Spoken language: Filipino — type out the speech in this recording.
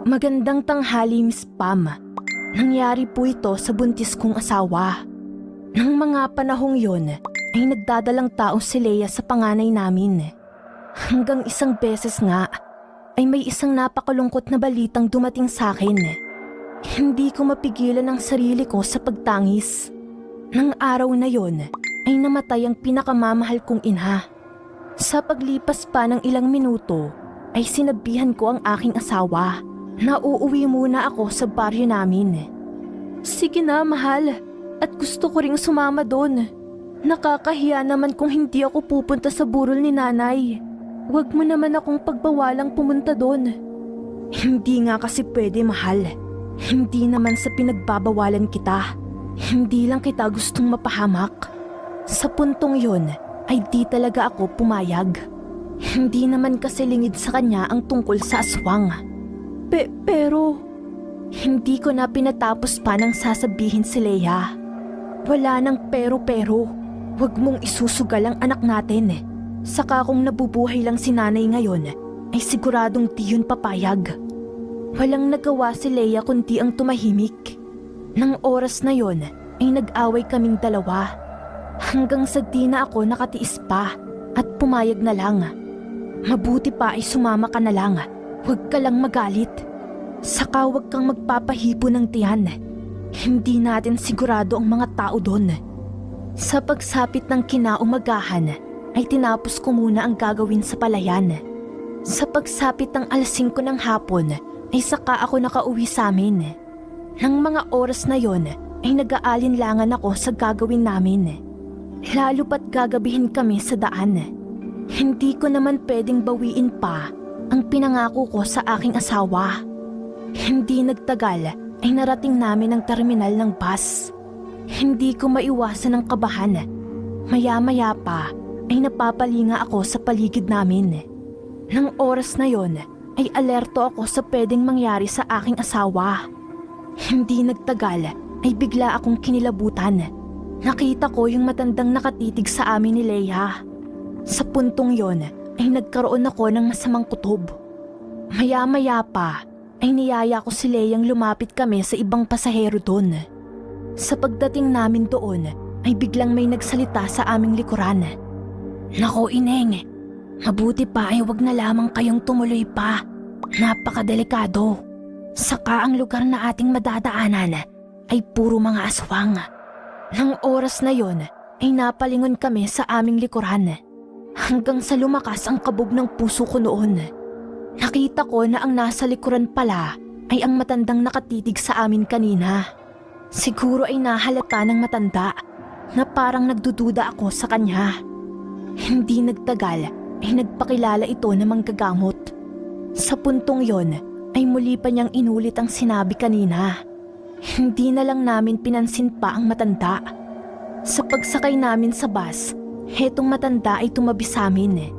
Magandang tanghali, Miss Pam. Nangyari po ito sa buntis kong asawa. Nang mga panahong yon, ay nagdadalang tao si Leia sa panganay namin. Hanggang isang beses nga, ay may isang napakalungkot na balitang dumating sa akin. Hindi ko mapigilan ang sarili ko sa pagtangis. Nang araw na yon, ay namatay ang pinakamamahal kong ina. Sa paglipas pa ng ilang minuto, ay sinabihan ko ang aking asawa na uuwi muna ako sa baryo namin. Sige na, mahal, at gusto ko ring sumama doon. Nakakahiya naman kung hindi ako pupunta sa burol ni nanay. Huwag mo naman akong pagbawalang pumunta doon. Hindi nga kasi pwede, mahal. Hindi naman sa pinagbabawalan kita. Hindi lang kita gustong mapahamak. Sa puntong yon ay di talaga ako pumayag. Hindi naman kasi lingid sa kanya ang tungkol sa aswang. Pero hindi ko na pinatapos pa nang sasabihin si Leia. Wala nang pero. Huwag mong isusugal ang anak natin. Saka kung nabubuhay lang si nanay ngayon, ay siguradong di yun papayag. Walang nagawa si Leia kundi ang tumahimik. Nang oras na yon ay nag-away kaming dalawa. Hanggang sa di na ako nakatiis pa at pumayag na lang. Mabuti pa ay sumama ka na lang. Huwag ka lang magalit. Saka huwag kang magpapahipo ng tiyan. Hindi natin sigurado ang mga tao doon. Sa pagsapit ng kinaumagahan, ay tinapos ko muna ang gagawin sa palayan. Sa pagsapit ng 5:00 ng hapon, ay saka ako nakauwi sa amin. Nang mga oras na yon, ay nag-aalinlangan ako sa gagawin namin. Lalo pat gagabihin kami sa daan. Hindi ko naman pwedeng bawiin pa ang pinangako ko sa aking asawa. Hindi nagtagal ay narating namin ang terminal ng bus. Hindi ko maiwasan ang kabahan. Maya-maya pa ay napapalinga ako sa paligid namin. Nang oras na yon ay alerto ako sa pwedeng mangyari sa aking asawa. Hindi nagtagal ay bigla akong kinilabutan. Nakita ko yung matandang nakatitig sa amin ni Leia. Sa puntong yon ay nagkaroon ako ng masamang kutob. Maya-maya pa ay niyaya ko si Leiang lumapit kami sa ibang pasahero doon. Sa pagdating namin doon ay biglang may nagsalita sa aming likuran. Nako, Ineng, mabuti pa ay wag na lamang kayong tumuloy pa. Napakadelikado. Saka ang lugar na ating madadaanan ay puro mga aswang. Nang oras na yon ay napalingon kami sa aming likuran. Hanggang sa lumakas ang kabog ng puso ko noon. Nakita ko na ang nasa likuran pala ay ang matandang nakatitig sa amin kanina. Siguro ay nahalata ng matanda na parang nagdududa ako sa kanya. Hindi nagtagal ay nagpakilala ito na manggagamot. Sa puntong yon ay muli pa niyang inulit ang sinabi kanina. Hindi na lang namin pinansin pa ang matanda. Sa pagsakay namin sa bus, hetong matanda ay tumabi sa amin.